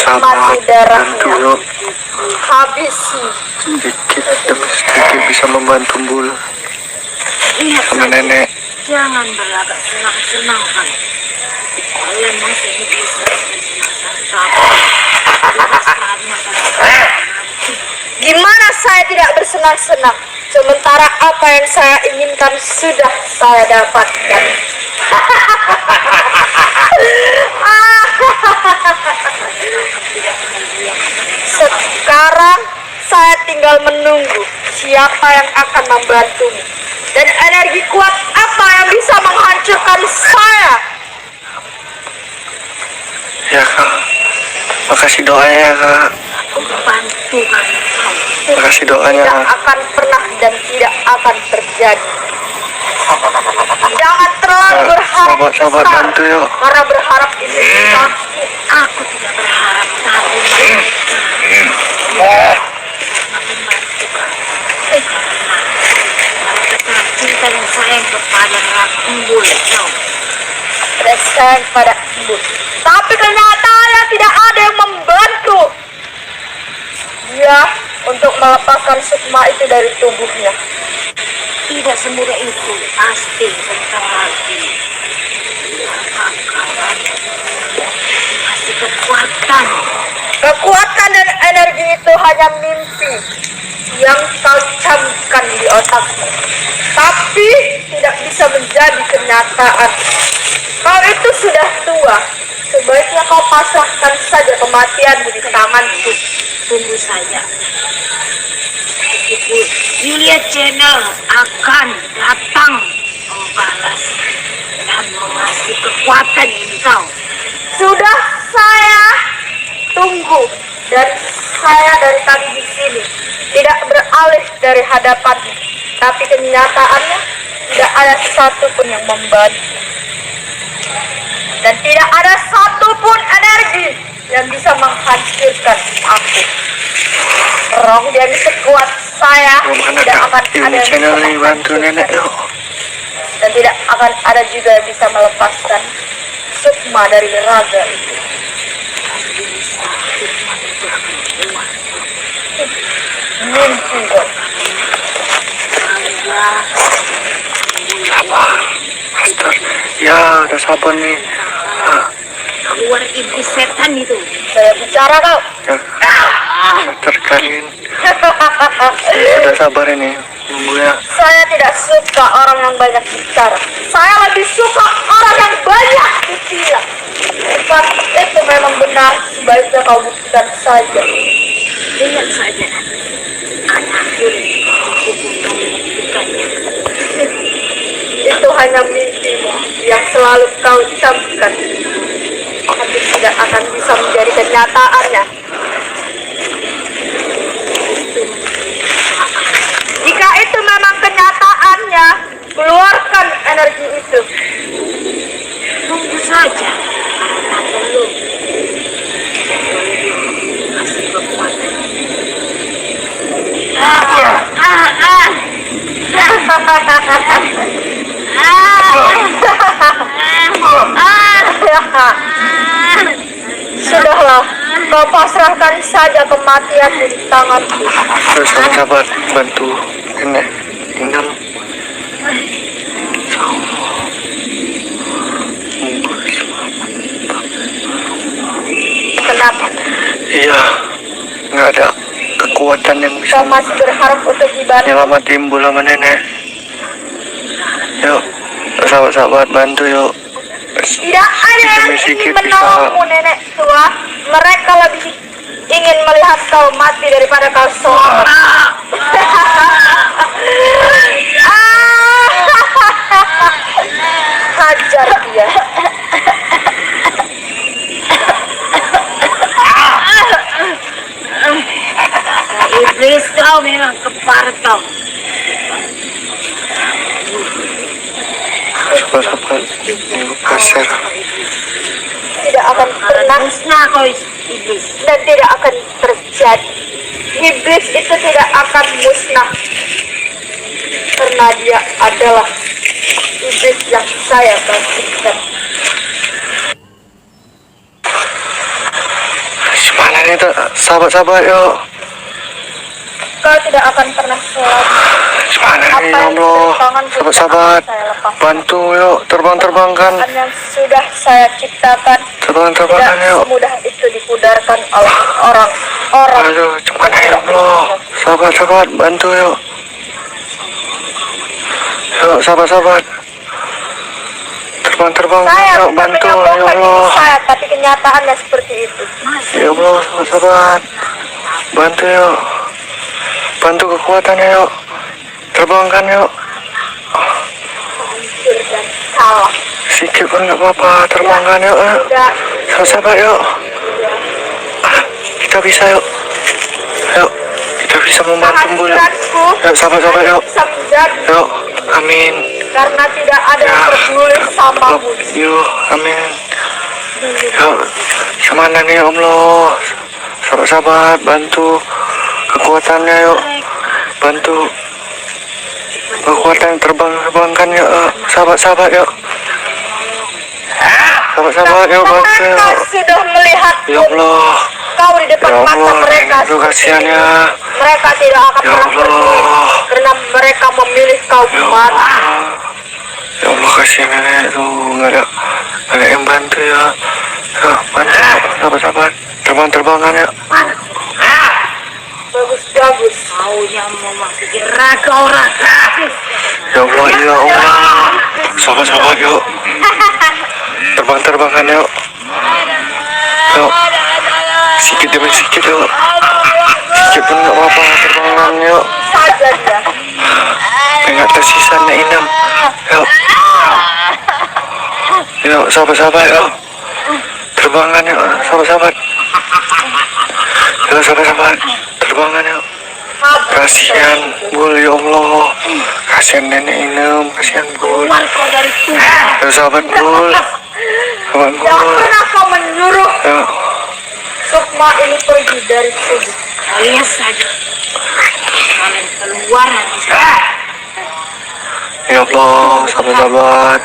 nikmati darahnya. yuk. Habisi. Sedikit demi sedikit bisa membantu Bul sama nenek. Jangan berlagak senang-senang kan. Kalian masih bisa Gimana saya tidak bersenang-senang? Sementara apa yang saya inginkan sudah saya dapatkan. Sekarang saya tinggal menunggu siapa yang akan membantumu. Dan energi kuat apa yang bisa menghancurkan saya? Ya Kak, makasih doanya ya Kak. bantu kami. Makasih doanya. Tidak akan pernah dan tidak akan terjadi. Jangan terlalu berharap Sahabat-sahabat besar, bantu yuk. karena berharap itu pasti. Aku tidak berharap tadi. Cinta dan sayang kepada Embul. Ada sayang pada ibu. Tapi kenyataannya tidak ada yang membantu dia untuk melepaskan sukma itu dari tubuhnya. Tidak semudah itu, pasti sebentar lagi. Kasih kekuatan. Kekuatan dan energi itu hanya mimpi yang kau camkan di otakmu, tapi tidak bisa menjadi kenyataan. Kau itu sudah tua, sebaiknya kau pasrahkan saja kematianmu di tanganku. Tunggu saja. Julia Channel akan datang membalas dan mengasih kekuatan ini kau. Sudah saya tunggu dan saya dari tadi di sini tidak beralih dari hadapan, tapi kenyataannya tidak ada satupun yang membantu dan tidak ada satupun energi yang bisa menghancurkan aku. Roh dan sekuat saya tidak akan ada yang Channel bisa nih bantu nenek yuk. dan tidak akan ada juga yang bisa melepaskan sukma dari raga itu. Mimpi kok. Sabar. Master. Ya udah sabar nih. Keluar iblis setan itu. Saya bicara kau. Ya. Master kalian sudah sabar ini nunggunya. Saya tidak suka orang yang banyak bicara. Saya lebih suka orang yang banyak bicara. Bukan itu memang benar, sebaiknya kau buktikan saja. Lihat saja. Akhir hukum kami membuktikannya. Itu hanya mimpimu yang selalu kau camkan, tapi tidak akan bisa menjadi kenyataannya. Jika itu memang kenyataannya, keluarkan energi itu. Tunggu saja. Karena belum. Kasih kekuatan. Sudahlah, kau pasrahkan saja kematian di tanganku. Terus sahabat bantu nenek Inam. Kenapa? Iya, nggak ada kekuatan yang bisa Kau masih berharap untuk dibantu? nyelamatin Bul sama nenek. Yuk, sahabat-sahabat bantu yuk. Tidak ada yang Demi ingin sedikit menolongmu, nenek tua. Mereka lebih ingin melihat kau mati daripada kau selamat. Hajar dia. Iblis kau memang kepar kau. Sahabat-sahabat kasir. Tidak akan pernah Musnah kau iblis. dan tidak akan terjadi. Iblis itu tidak akan musnah karena dia adalah iblis yang saya bangkitkan. ini sahabat-sahabat yuk. Kau tidak akan pernah selamat. Gimana Apa nih yang Allah? sudah tanganku tidak Sahabat-sahabat, akan saya lepaskan. bantu yuk, terbang-terbangkan. Tuhan yang sudah saya ciptakan Terbang-terbangkan tidak yuk. semudah itu dipudarkan oleh orang-orang. Aduh, gimana ya Allah? Sahabat-sahabat, bantu yuk. Yuk, sahabat-sahabat. Terbang-terbang, Saya yuk, bisa bantu, ya menyombongkan diri Allah. saya, tapi kenyataannya seperti itu. Ya Allah, sahabat-sahabat. Bantu yuk. Bantu kekuatannya yuk. Terbangkan yuk. Hancur dan salah. Sikit pun nggak apa-apa, terbangkan yuk. Tidak, Sahabat-sahabat yuk. Kita bisa yuk. Yuk, kita bisa membantu Bul. kehadiranku Yuk, sahabat-sahabat yuk. bisa menjadi Yuk, amin. karena tidak ada yang peduli samamu. Yuk, amin. Yuk, kemana nih ya Allah? Sahabat-sahabat, bantu kekuatannya yuk. Bantu kekuatan terbangkan yuk. Sahabat-sahabat yuk. Sahabat-sahabat yuk, bantu Mereka yuk. sudah melihat Ya Allah, kau di depan ya mata Allah, mereka. itu kasihan ya. Mereka tidak akan Ya pernah Allah. peduli karena mereka memilih kau Ya mati. Allah, ya Allah, kasihan nenek tuh, nggak ada yang bantu ya. Yuk, bantu sahabat-sahabat, terbang-terbangan ya. Bagus-bagus. Kau yang memasuki raga orang kafir. Ya Allah, ya Allah, sahabat-sahabat yuk, terbang-terbangan yuk. Yuk, sikit demi sikit yuk. Sikit pun nggak apa-apa, terbangan yuk. Saja dia. Nggak tersisa nek inam. Yuk, yuk sahabat-sahabat yuk. Terbangan yuk, sahabat-sahabat. Yuk sahabat-sahabat, terbangan yuk. Kasihan Bul, ya Allah. Kasihan nenek Inem, kasihan Bul. Keluar kau dari tubuh. Ya sahabat Bul, sahabat Yang Bul. pernah kau menyuruh Ya, Sukma ini pergi dari tubuh. Kalian saja. Kalian keluar nanti saya. ya Allah, sahabat-sahabat.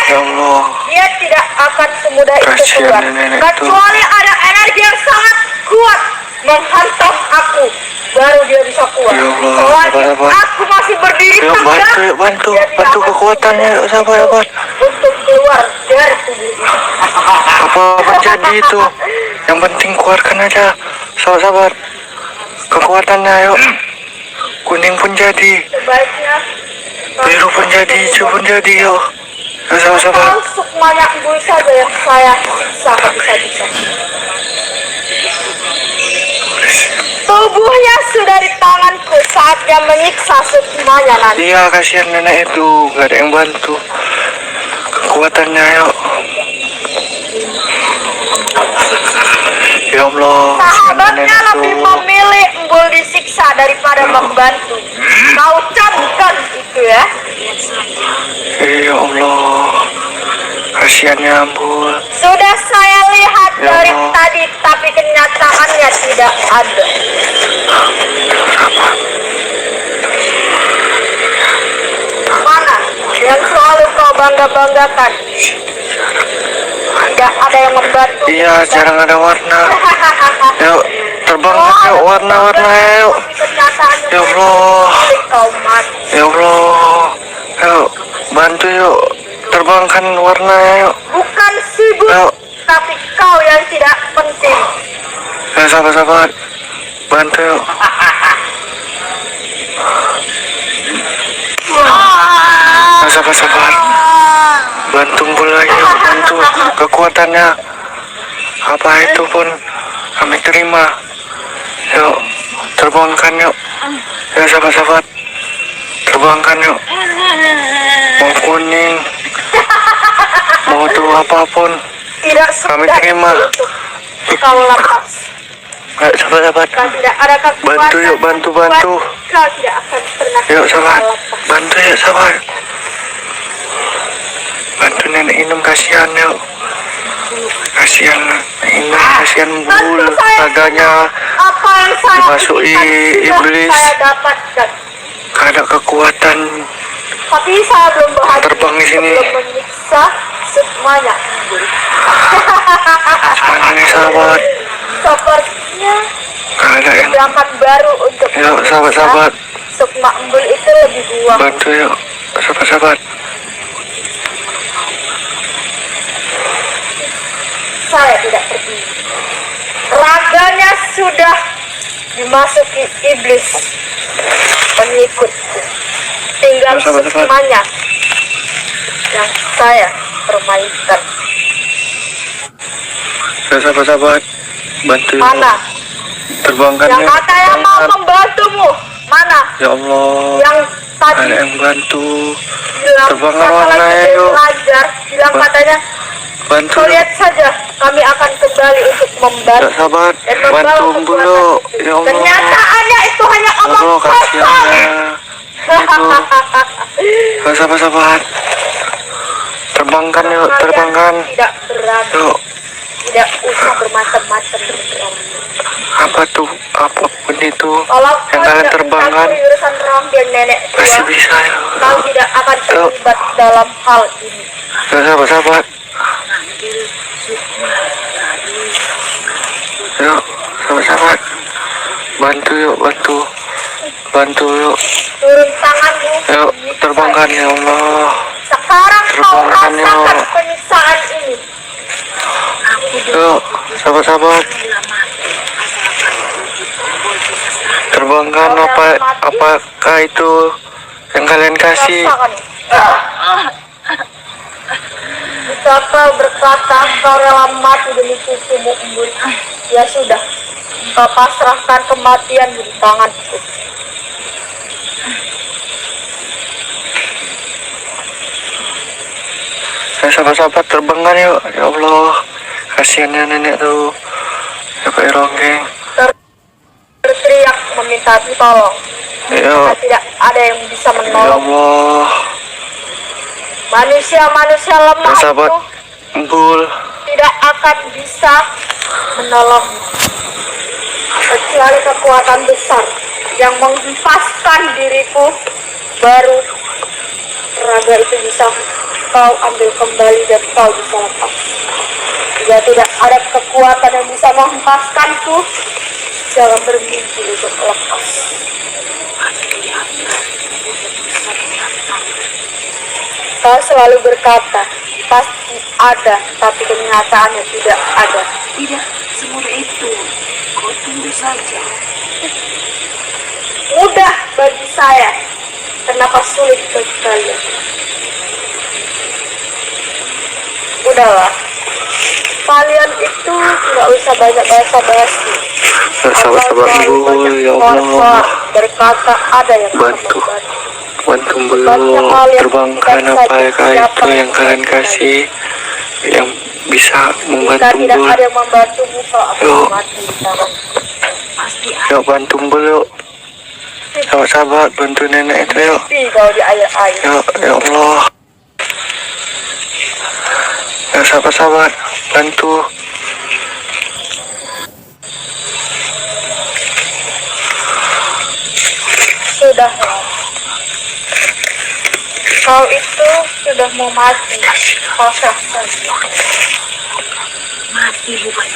Ya Allah, Dia tidak akan semudah itu Kasihan keluar. nenek itu. Kecuali ada energi yang sangat kuat menghantam aku, baru dia bisa keluar. Ya Allah, Selagi sabar-sabar. aku masih berdiri yuk tegak, bantu, yuk bantu, dia tidak bantu akan kekuatannya, yuk sahabat-sahabat. untuk keluar dari tubuh ini. Apa jadi itu? Yang penting keluarkan aja, sahabat-sahabat. Kekuatannya yuk. Kuning pun jadi, Sebaiknya biru pun jadi, hijau pun jadi yuk. Yuk sahabat-sahabat. kalau Sukmanya Bui saja yang saya siksa habis-habisan. Tubuhnya sudah di tanganku, saatnya menyiksa Sukmanya nanti. Iya, kasihan nenek itu, nggak ada yang bantu. Kekuatannya yuk. Ya Allah, kasihan nenek Sahabatnya lebih itu. memilih Embul disiksa daripada membantu. Kau camkan itu ya. Ya Allah, kasihannya Bul. Sudah saya lihat Ya dari Allah. tadi, tapi kenyataannya tidak ada. Mana yang selalu kau bangga-banggakan? Tidak ada yang membantu. Iya, jarang ada warna. Yuk, terbangkan yuk, warna-warna yuk. Kenyataannya Ya Allah, kau mati. ya Allah. Yuk, bantu yuk, terbangkan warnanya yuk. Bukan sibuk, Yuk, tapi kau yang tidak penting. ya sahabat-sahabat, bantu yuk. Ya sahabat-sahabat, bantu Bul lagi yuk, bantu kekuatannya. Apa itu pun kami terima. Yuk, terbangkan yuk. Ya sahabat-sahabat, terbangkan yuk. Mau kuning, mau tuh apapun, Tidak Kami semudah terima. itu kau lepas. ayo sahabat-sahabat. Kau tidak ada kekuatan. Bantu yuk, bantu, bantu. Kau tidak akan pernah Yuk sahabat, bisa lepas. bantu yuk sahabat. Bantu nenek Inem, kasihan yuk. Kasihan Inem, kasihan Bul. Bantu saya. Raganya Apa yang saya dimasuki inginkan sudah iblis. saya dapatkan. gak ada kekuatan. Tapi saya belum bahagia Terbang di sini. sebelum menyiksa semuanya. Mana nih sahabat? Sepertinya Gak ada yang. gerakan baru untuk Yuk, sahabat-sahabat. Sukma Embul itu lebih buang. Bantu yuk, sahabat-sahabat. Saya tidak pergi. Raganya sudah dimasuki iblis pengikut. Tinggal Sahabat-sahabat. sukmanya yang saya permainkan. Ya, sahabat-sahabat. Bantu yuk. Mana? Terbangkan Yang yuk. katanya mau membantumu. Mana? Ya Allah. Yang tadi Ada yang bantu. bilang Terbangkan setelah warna kita yuk. belajar, bilang katanya Bantu kau yuk. lihat saja, kami akan kembali untuk Ya, membantu sahabat. dan membawa Bantu kekuatan dulu. itu. Ya Allah. Kenyataannya itu hanya Ya omong Allah, kasihan kosong. ya. Ya, sahabat-sahabat. Terbangkan yuk, Kalian terbangkan. tidak berani, Yuk. tidak usah bermacam-macam. Apa tuh? Apapun itu Kalau yang kau kalian tidak terbangkan mencampuri urusan rambian nenek pasti tua, bisa ya. kau tidak akan terlibat dalam hal ini. Ya, sahabat-sahabat. Yuk, sahabat-sahabat. Bantu yuk, bantu. Bantu yuk. Turun tanganmu. Yuk, begitu terbangkan saja. ya Allah. Sekarang kau Terbangkan, rasakan yuk. penyiksaan ini. Yuk, sahabat-sahabat. Terbangkan apakah itu yang kalian kasih? Rasakan. Jika kau berkata kau rela mati demi cucumu Embul, ya sudah, kau pasrahkan kematian di tanganku. Ya, sahabat-sahabat, terbangkan yuk. Ya Allah, kasihannya nenek tuh. Ya, Pak Ronggeng. Berteriak meminta tolong. Ya, Karena tidak ada yang bisa ya menolong. Allah. Manusia-manusia lemah Ya, sahabat itu Embul. tidak akan bisa menolong kecuali kekuatan besar yang menghempaskan diriku, baru raga itu bisa kau ambil kembali dan kau bisa lepas. Jika tidak ada kekuatan yang bisa menghempaskanku, jangan bermimpi untuk lepas. Kau selalu berkata pasti ada, tapi kenyataannya tidak ada. Tidak semudah itu. Kau tunggu saja. Mudah bagi saya, kenapa sulit bagi kalian? Udahlah, kalian itu nggak usah banyak basa-basi. Ya, sahabat-sahabat Embul. Ya Allah. Berkata ada yang akan Bantu. membantu. Bantu belum terbangkan apakah itu yang kalian kasih yang bisa Jika membantu tidak Embul. ada yang membantumu, kau akan Yuk. mati di tangan. Pasti Yuk, bantu Embul yuk. Sahabat-sahabat, bantu nenek itu yuk. Mimpi kau di air-air. Yuk, ya Allah. Ya, sahabat-sahabat, bantu. Sudah, kau itu sudah mau mati. Kau sah saja. mati bukan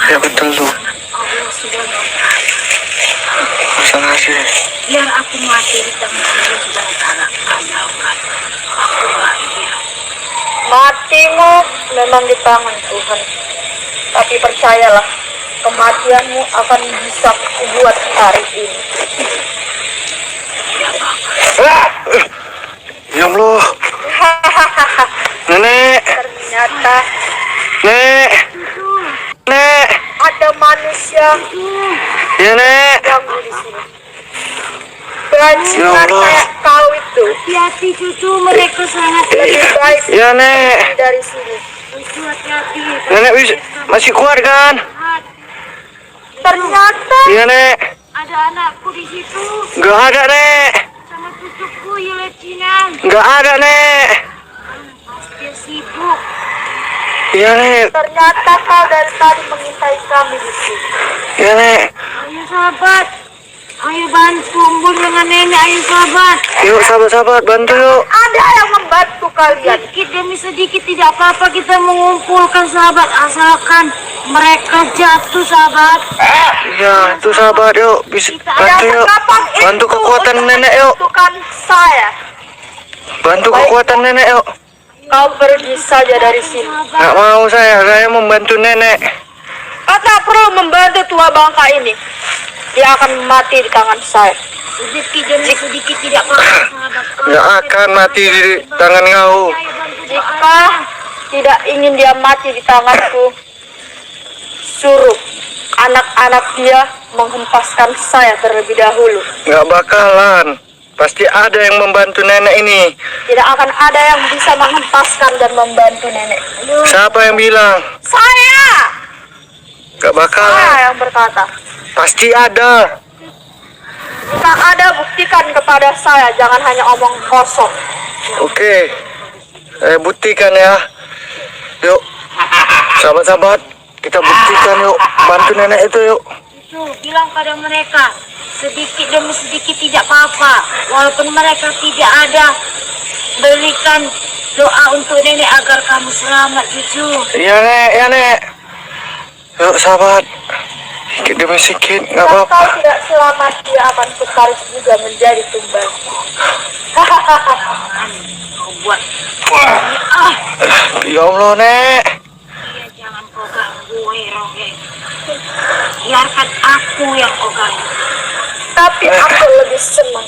Ya, betul tuh. Allah sudah mengatakan. Masa ngasih. Biar aku mati di tangan Allah Subhanahu wa taala, asalkan aku bahagia. Matimu memang di tangan Tuhan. Tapi percayalah, kematianmu akan bisa kubuat hari ini. Ya Allah. Nenek, Ternyata Nek, Nek, ada manusia ya Nek. yang di sini. Bajingan Ya Allah. kayak kau itu Hati-hati cucu, mereka sangat lebih baik Ya Nek, dari sini. Cucu hati-hati. Nenek masih kuat kan? Ternyata Ya Nek, Ada anakku di situ nggak ada Nek, sama cucuku Yelecinan. nggak ada Nek. Dia sibuk. Ya Nek, ternyata kau dari tadi mengintai kami di sini. ya Nek. Ayo sahabat, ayo bantu Embul dengan nenek. Ayo sahabat. Yuk sahabat-sahabat, bantu yuk. Ada yang membantu kalian. Sedikit demi sedikit tidak apa-apa kita mengumpulkan sahabat, asalkan mereka jatuh, sahabat. Iya, itu sahabat, yuk. Bisa bantu yuk. Kapan Bantu itu kekuatan untuk nenek yuk. menyembuhkan saya. Bantu kekuatan nenek yuk. Kau pergi saja dari sini. Nggak mau saya membantu nenek. Kau tak perlu membantu tua bangka ini. Dia akan mati di tangan saya. Sedikit demi sedikit tidak apa-apa, sahabat. Nggak akan mati di tangan kau. Jika tidak ingin dia mati di tanganku, suruh anak-anak dia menghempaskan saya terlebih dahulu. Nggak bakalan. Pasti ada yang membantu nenek ini. Tidak akan ada yang bisa menghempaskan dan membantu nenek. Siapa yang bilang? Saya! Nggak bakalan. Saya yang berkata. Pasti ada. Jika ada, buktikan kepada saya. Jangan hanya omong kosong. Oke. Saya buktikan ya. Yuk. Sahabat-sahabat. Kita buktikan yuk. Bantu nenek itu yuk. Itu bilang pada mereka, sedikit demi sedikit tidak apa-apa. Walaupun mereka tidak ada, berikan doa untuk nenek agar kamu selamat, cucu. Iya nek, ya nek. Yuk sahabat. Sedikit demi sedikit, nggak Jika apa-apa. kau tidak selamat, dia akan kutarik juga menjadi tumbal. Kau buat. Ya Allah nek. Iya, jangan kau ganggu, Roge. Biarkan aku yang kau ganggu. Tapi aku lebih senang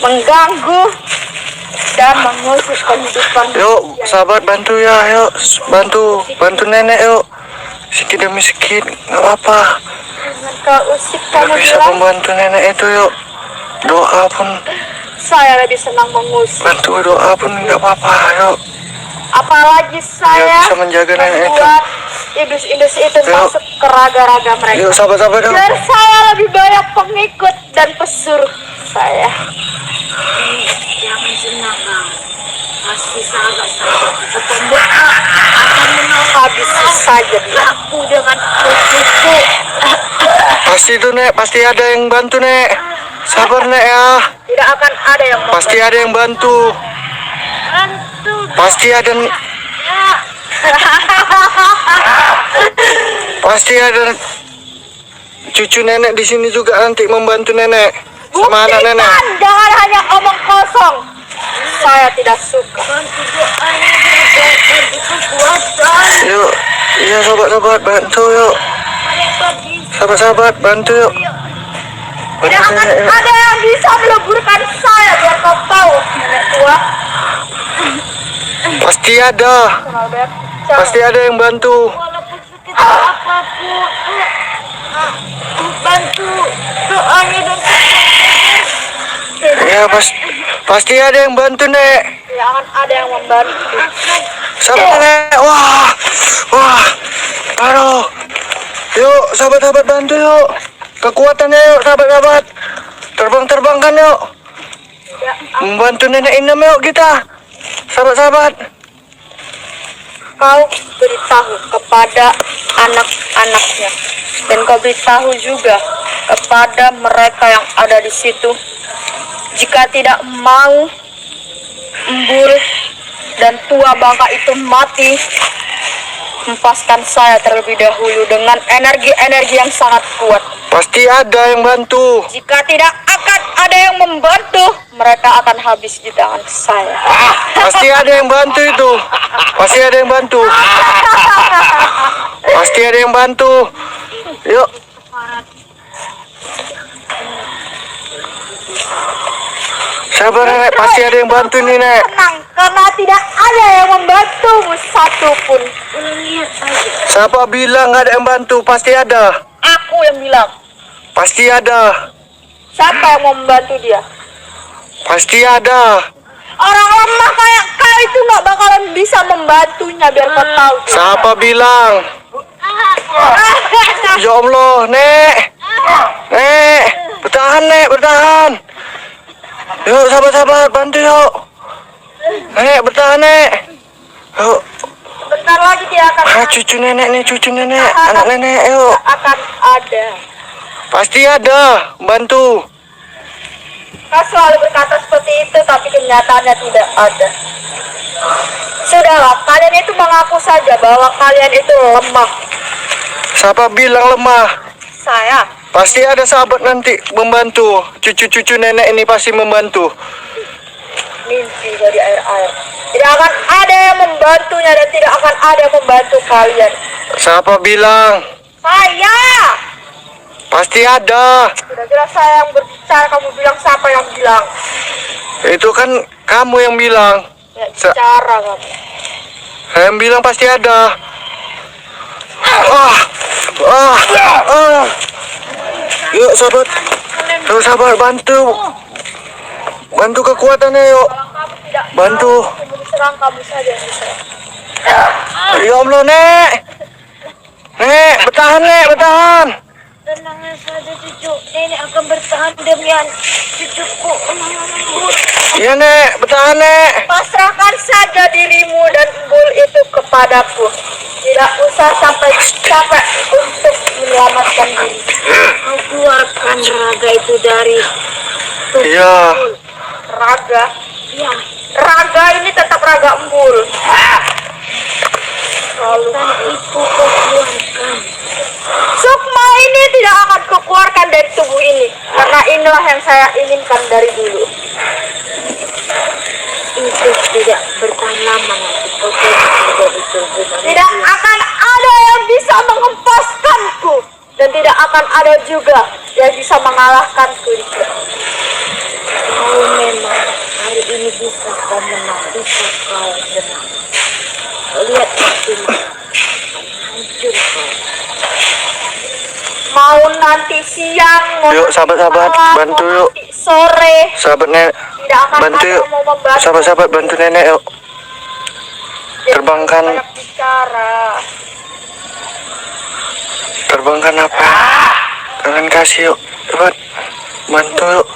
mengganggu dan mengusik kehidupan. Yuk sahabat bantu ya, yuk bantu nenek yuk. Sedikit demi sedikit, nggak apa-apa. Dengan kau usik Nggak kamu bisa bilang, membantu nenek itu yuk. Doa pun, saya lebih senang mengusik. bantu doa pun nggak apa-apa yuk. Apalagi saya bisa menjaga nenek itu. membuat indus-indus itu Yuk. masuk ke raga-raga mereka. Yuk sahabat-sahabat yuk. Biar saya lebih banyak pengikut dan pesuruh saya. Jangan senang kau. Pasti sahabat-sahabat atau doa akan menolong Habis saja dia. aku dengan cucuku. Pasti itu nek, pasti ada yang bantu nek. Sabar nek ya. Tidak akan ada yang mau. Pasti ada yang bantu. Bantu. Pasti ada. Pasti ada cucu nenek di sini juga nanti membantu nenek. Sama anak nenek. Buktikan, jangan hanya omong kosong. Saya tidak suka. Bantu doanya dan bantu kekuatan. Yuk, iya sahabat-sahabat bantu yuk. Mereka bisa. Sahabat-sahabat bantu yuk. Tidak Bantu akan nenek yuk. ada yang bisa meleburkan saya biar kau tahu, nenek tua. Pasti ada. Pasti ada yang bantu. Walaupun sekecil apapun. Bantu doanya dan Ya pasti ada yang bantu nek. Tidak akan ada yang membantu. Sabar nek. Wah. Aduh. Yuk sahabat-sahabat bantu yuk. Kekuatannya yuk sahabat-sahabat. Terbang-terbangkan yuk. Tidak Membantu nenek Inem yuk kita. Sahabat-sahabat. kau beritahu kepada anak-anaknya dan kau beritahu juga kepada mereka yang ada di situ, jika tidak mau Embul dan tua bangka itu mati, hempaskan saya terlebih dahulu dengan energi-energi yang sangat kuat. Pasti ada yang bantu. Jika tidak akan ada yang membantu, mereka akan habis di tangan saya. Pasti ada yang bantu itu. Pasti ada yang bantu. Pasti ada yang bantu. Yuk. Sabar nek, pasti ada yang bantu nih nek. Tenang, karena tidak ada yang membantumu satupun. lihat saja. Siapa bilang nggak ada yang bantu? Pasti ada. Aku yang bilang. Pasti ada. Siapa yang mau membantu dia? Pasti ada. Orang lemah kayak kau itu nggak bakalan bisa membantunya biar kau tahu. Siapa bilang? Ya Allah, nek. Nek, bertahan nek, bertahan. Yuk sahabat-sahabat bantu yuk. Nek, bertahan nek. Yuk. Bentar lagi dia akan Cucu nenek nih, cucu nenek, anak nenek, yuk. akan ada. Pasti ada, bantu. Kau selalu berkata seperti itu, tapi kenyataannya tidak ada. Sudahlah, kalian itu mengaku saja bahwa kalian itu lemah. Siapa bilang lemah? Saya. Pasti ada sahabat nanti membantu. Cucu-cucu nenek ini pasti membantu. Mimpi dari air-air. Tidak akan ada yang membantunya dan tidak akan ada yang membantu kalian. Siapa bilang? Saya. Pasti ada. Sudah jelas saya yang berbicara, kamu bilang siapa yang bilang? Itu kan kamu yang bilang. Ya, bicara kamu. Saya yang bilang pasti ada. Yuk sahabat. Yuk sahabat, bantu. Bantu kekuatannya yuk. Kalau kamu tidak Bantu. mau, aku diserang kamu saja yang diserang. Ya Allah, Nek. Nek, bertahan, Nek, bertahan. Tenanglah saja cucu, nenek akan bertahan demi cucuku. Iya, Nek, bertahan, Nek. Pasrahkan saja dirimu dan Embul itu kepadaku. Tidak usah sampai capek untuk menyelamatkan diri. Kau keluarkan raga itu dari tubuh. Iya. Raga, Ya, raga ini tetap raga Embul. Lalu tanah itu kau keluarkan. sukma ini tidak akan kukeluarkan dari tubuh ini, karena inilah yang saya inginkan dari dulu. Itu tidak bertahan lama nanti kau tidak betul-betul. Tidak akan ada yang bisa mengempaskanku, dan tidak akan ada juga yang bisa mengalahkanku. Kau memang hari ini bisa kau menang, bisa kau menang. Kau lihat nanti hancur kau. Mau nanti siang, mau Yuk, nanti sahabat-sahabat, malam, bantu mau yuk. nanti sore, Sahabat Nek, tidak akan bantu ada yuk. yang mau membantu. Sahabat-sahabat, bantu nenek yuk. Jadi, terbangkan. banyak bicara. Terbangkan apa? Tangan kasih yuk. Cepat. Bantu yuk.